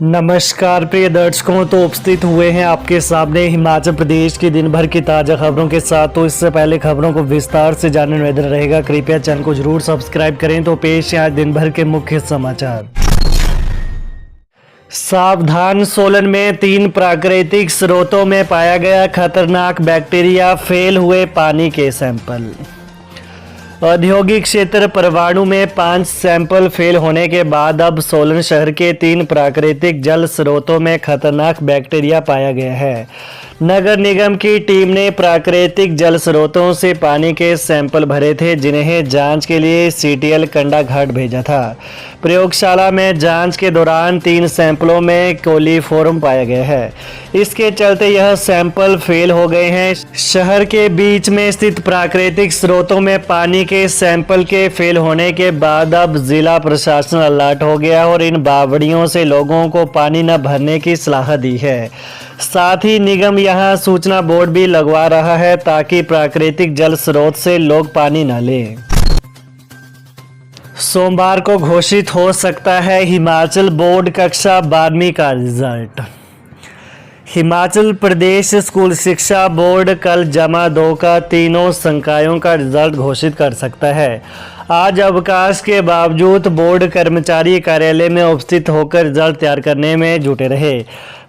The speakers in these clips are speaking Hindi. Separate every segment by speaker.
Speaker 1: नमस्कार प्रिय दर्शकों, तो उपस्थित हुए हैं आपके सामने हिमाचल प्रदेश की दिन भर की ताज़ा खबरों के साथ। तो इससे पहले खबरों को विस्तार से जानने निवेदन रहेगा, कृपया चैनल को जरूर सब्सक्राइब करें। तो पेश है आज दिन भर के मुख्य समाचार। सावधान, सोलन में 3 प्राकृतिक स्रोतों में पाया गया खतरनाक बैक्टीरिया, फेल हुए पानी के सैंपल। औद्योगिक क्षेत्र परवाणु में 5 सैंपल फेल होने के बाद अब सोलन शहर के 3 प्राकृतिक जल स्रोतों में खतरनाक बैक्टीरिया पाया गया है। नगर निगम की टीम ने प्राकृतिक जल स्रोतों से पानी के सैंपल भरे थे, जिन्हें जांच के लिए सीटीएल कंडाघाट भेजा था। प्रयोगशाला में जांच के दौरान 3 सैंपलों में कोलीफॉर्म पाया गया है। इसके चलते यह सैंपल फेल हो गए हैं। शहर के बीच में स्थित प्राकृतिक स्रोतों में पानी के सैंपल के फेल होने के बाद अब जिला प्रशासन अलर्ट हो गया और इन बावड़ियों से लोगों को पानी न भरने की सलाह दी है। साथ ही निगम यहां सूचना बोर्ड भी लगवा रहा है ताकि प्राकृतिक जल स्रोत से लोग पानी न लें। सोमवार को घोषित हो सकता है हिमाचल बोर्ड कक्षा 12वीं का रिजल्ट। हिमाचल प्रदेश स्कूल शिक्षा बोर्ड कल जमा 2 का तीनों संकायों का रिजल्ट घोषित कर सकता है। आज अवकाश के बावजूद बोर्ड कर्मचारी कार्यालय में उपस्थित होकर रिजल्ट तैयार करने में जुटे रहे।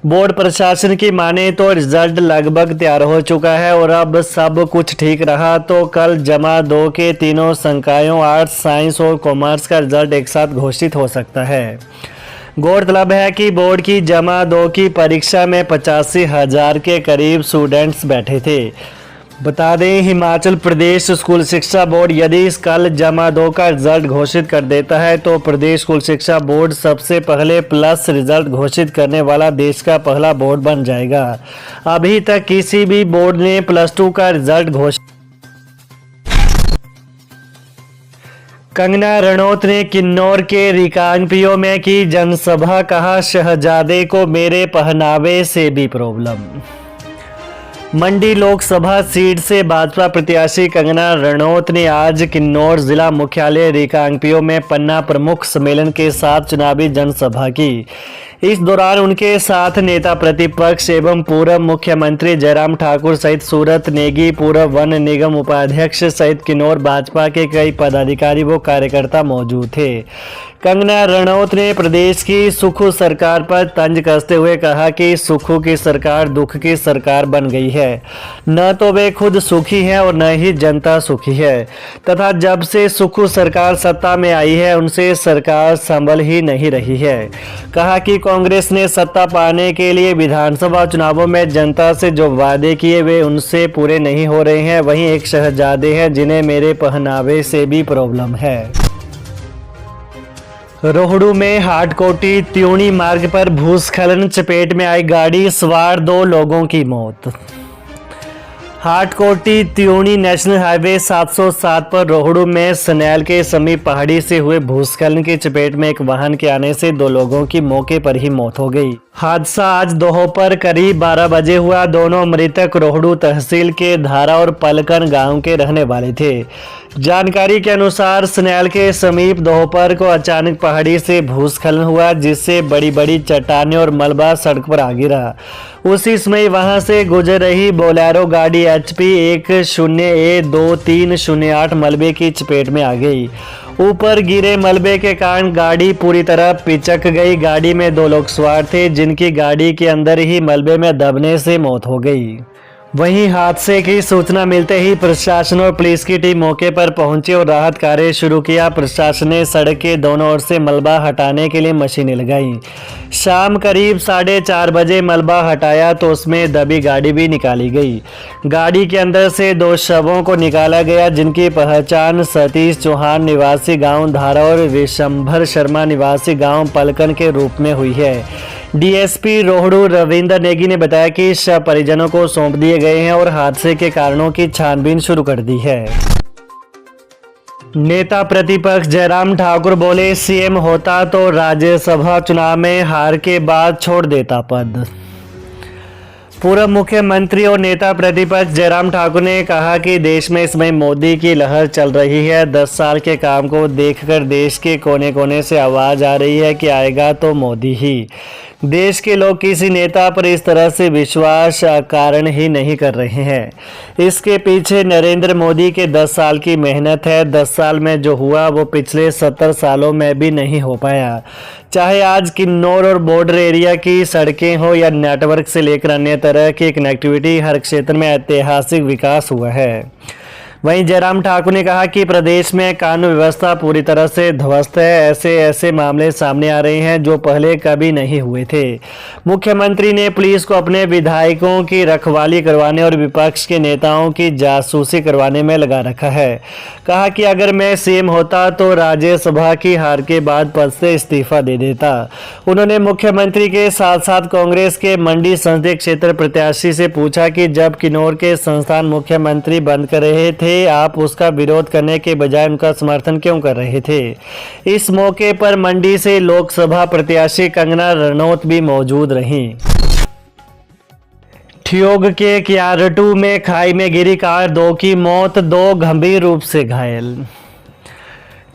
Speaker 1: बोर्ड प्रशासन की माने तो रिजल्ट लगभग तैयार हो चुका है और अब सब कुछ ठीक रहा तो कल जमा 2 के तीनों संकायों आर्ट्स, साइंस और कॉमर्स का रिजल्ट एक साथ घोषित हो सकता है। गौरतलब है कि बोर्ड की जमा 2 की परीक्षा में 85,000 के करीब स्टूडेंट्स बैठे थे। बता दें, हिमाचल प्रदेश स्कूल शिक्षा बोर्ड यदि कल जमा 2 का रिजल्ट घोषित कर देता है तो प्रदेश स्कूल शिक्षा बोर्ड सबसे पहले प्लस रिजल्ट घोषित करने वाला देश का पहला बोर्ड बन जाएगा। अभी तक किसी भी बोर्ड ने +2 का रिजल्ट घोषित। कंगना रनौत ने किन्नौर के रिकांगपिओ में की जनसभा, कहा शहजादे को मेरे पहनावे से भी प्रॉब्लम। मंडी लोकसभा सीट से भाजपा प्रत्याशी कंगना रनौत ने आज किन्नौर जिला मुख्यालय रिकांगपिओ में पन्ना प्रमुख सम्मेलन के साथ चुनावी जनसभा की। इस दौरान उनके साथ नेता प्रतिपक्ष एवं पूर्व मुख्यमंत्री जयराम ठाकुर सहित सूरत नेगी, पूर्व वन निगम उपाध्यक्ष सहित किन्नौर भाजपा के कई पदाधिकारी व कार्यकर्ता मौजूद थे। कंगना रनौत ने प्रदेश की सुखू सरकार पर तंज कसते हुए कहा कि सुखू की सरकार दुख की सरकार बन गई है। न तो वे खुद सुखी हैं और न ही जनता सुखी है तथा जब से सुखू सरकार सत्ता में आई है उनसे सरकार संभल ही नहीं रही है। कहा कि कांग्रेस ने सत्ता पाने के लिए विधानसभा चुनावों में जनता से जो वादे किए वे उनसे पूरे नहीं हो रहे हैं। वहीं एक शहजादे हैं जिन्हें मेरे पहनावे से भी प्रॉब्लम है। रोहड़ू में हाटकोटी त्यूणी मार्ग पर भूस्खलन, चपेट में आई गाड़ी, सवार 2 लोगों की मौत। हाटकोटी त्यूणी नेशनल हाईवे 707 पर रोहड़ू में सनैल के समीप पहाड़ी से हुए भूस्खलन की चपेट में एक वाहन के आने से 2 लोगों की मौके पर ही मौत हो गई। हादसा आज दोपहर करीब 12 बजे हुआ। दोनों मृतक रोहड़ू तहसील के धारा और पलकन गांव के रहने वाले थे। जानकारी के अनुसार सनैल के समीप दोपहर को अचानक पहाड़ी से भूस्खलन हुआ जिससे बड़ी बड़ी चट्टानें और मलबा सड़क पर आ गिरा। उसी समय वहां से गुजर रही बोलेरो गाड़ी HP 10A2308 मलबे की चपेट में आ गई। ऊपर गिरे मलबे के कारण गाड़ी पूरी तरह पिचक गई। गाड़ी में 2 लोग सवार थे जिनकी गाड़ी के अंदर ही मलबे में दबने से मौत हो गई। वहीं हादसे की सूचना मिलते ही प्रशासन और पुलिस की टीम मौके पर पहुंची और राहत कार्य शुरू किया। प्रशासन ने सड़क के दोनों ओर से मलबा हटाने के लिए मशीनें लगाई। शाम करीब 4:30 बजे मलबा हटाया तो उसमें दबी गाड़ी भी निकाली गई। गाड़ी के अंदर से 2 शवों को निकाला गया जिनकी पहचान सतीश चौहान निवासी गांव धारा और विशंभर शर्मा निवासी गांव पलकन के रूप में हुई है। डीएसपी रोहड़ू रविंद्र नेगी ने बताया कि शव परिजनों को सौंप दिए गए हैं और हादसे के कारणों की छानबीन शुरू कर दी है। नेता प्रतिपक्ष जयराम ठाकुर बोले, सीएम होता तो राज्यसभा चुनाव में हार के बाद छोड़ देता पद। पूर्व मुख्यमंत्री और नेता प्रतिपक्ष जयराम ठाकुर ने कहा कि देश में इस समय मोदी की लहर चल रही है। 10 साल के काम को देखकर देश के कोने कोने से आवाज़ आ रही है कि आएगा तो मोदी ही। देश के लोग किसी नेता पर इस तरह से विश्वास कारण ही नहीं कर रहे हैं। इसके पीछे नरेंद्र मोदी के 10 साल की मेहनत है। 10 साल में जो हुआ वो पिछले 70 सालों में भी नहीं हो पाया। चाहे आज किन्नौर और बॉर्डर एरिया की सड़कें हो या नेटवर्क से लेकर अन्य तरह की कनेक्टिविटी, हर क्षेत्र में ऐतिहासिक विकास हुआ है। वहीं जयराम ठाकुर ने कहा कि प्रदेश में कानून व्यवस्था पूरी तरह से ध्वस्त है। ऐसे मामले सामने आ रहे हैं जो पहले कभी नहीं हुए थे। मुख्यमंत्री ने पुलिस को अपने विधायकों की रखवाली करवाने और विपक्ष के नेताओं की जासूसी करवाने में लगा रखा है। कहा कि अगर मैं सीएम होता तो राज्यसभा की हार के बाद पद से इस्तीफा दे देता। उन्होंने मुख्यमंत्री के साथ साथ कांग्रेस के मंडी संसदीय क्षेत्र प्रत्याशी से पूछा कि जब किन्नौर के संस्थान मुख्यमंत्री बंद कर रहे थे, आप उसका विरोध करने के बजाय उनका समर्थन क्यों कर रहे थे। इस मौके पर मंडी से लोकसभा प्रत्याशी कंगना रनौत भी मौजूद रहीं। ठियोग के क्यारटू में खाई में गिरी कार, 2 की मौत, 2 गंभीर रूप से घायल।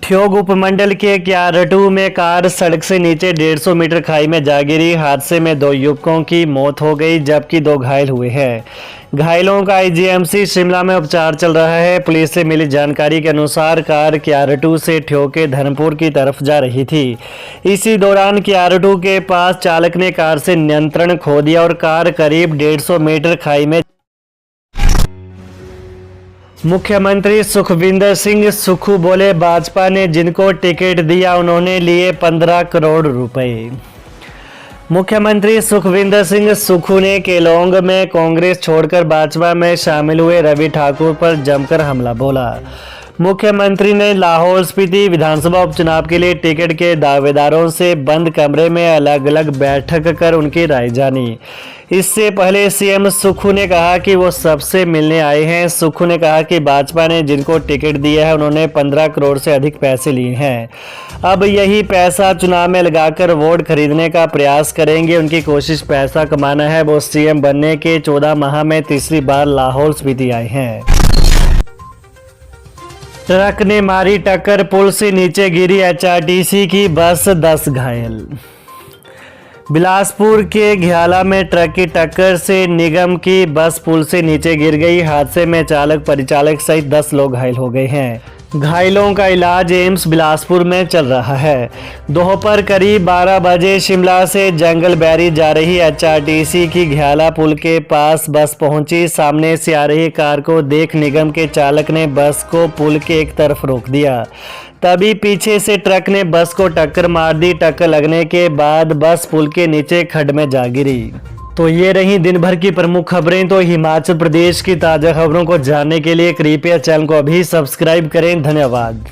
Speaker 1: ठियोग उपमंडल के क्यारटू में कार सड़क से नीचे 150 मीटर खाई में जा गिरी। हादसे में 2 युवकों की मौत हो गई जबकि 2 घायल हुए हैं। घायलों का आईजीएमसी शिमला में उपचार चल रहा है। पुलिस से मिली जानकारी के अनुसार कार क्यारटू से ठियोग के धर्मपुर की तरफ जा रही थी। इसी दौरान क्यारटू के पास चालक ने कार से नियंत्रण खो दिया और कार करीब 150 मीटर खाई में। मुख्यमंत्री सुखविंदर सिंह सुक्खू बोले, भाजपा ने जिनको टिकट दिया उन्होंने लिए 15 करोड़ रुपए। मुख्यमंत्री सुखविंदर सिंह सुक्खू ने केलोंग में कांग्रेस छोड़कर भाजपा में शामिल हुए रवि ठाकुर पर जमकर हमला बोला। मुख्यमंत्री ने लाहौल स्पीति विधानसभा उपचुनाव के लिए टिकट के दावेदारों से बंद कमरे में अलग अलग बैठक कर उनकी राय जानी। इससे पहले सीएम सुक्खू ने कहा कि वो सबसे मिलने आए हैं। सुक्खू ने कहा कि भाजपा ने जिनको टिकट दिया है उन्होंने 15 करोड़ से अधिक पैसे लिए हैं। अब यही पैसा चुनाव में लगाकर वोट खरीदने का प्रयास करेंगे। उनकी कोशिश पैसा कमाना है। वो सीएम बनने के 14 माह में तीसरी बार लाहौल स्पीति आए हैं। ट्रक ने मारी टक्कर, पुल से नीचे गिरी एचआरटीसी की बस, 10 घायल। बिलासपुर के घियाला में ट्रक की टक्कर से निगम की बस पुल से नीचे गिर गई। हादसे में चालक परिचालक सहित 10 लोग घायल हो गए हैं। घायलों का इलाज एम्स बिलासपुर में चल रहा है। दोपहर करीब 12 बजे शिमला से जंगल बैरी जा रही एचआरटीसी की घियाला पुल के पास बस पहुंची। सामने से आ रही कार को देख निगम के चालक ने बस को पुल के एक तरफ रोक दिया। तभी पीछे से ट्रक ने बस को टक्कर मार दी। टक्कर लगने के बाद बस पुल के नीचे खड्ड में जा गिरी। तो ये रही दिन भर की प्रमुख खबरें। तो हिमाचल प्रदेश की ताज़ा खबरों को जानने के लिए कृपया चैनल को अभी सब्सक्राइब करें। धन्यवाद।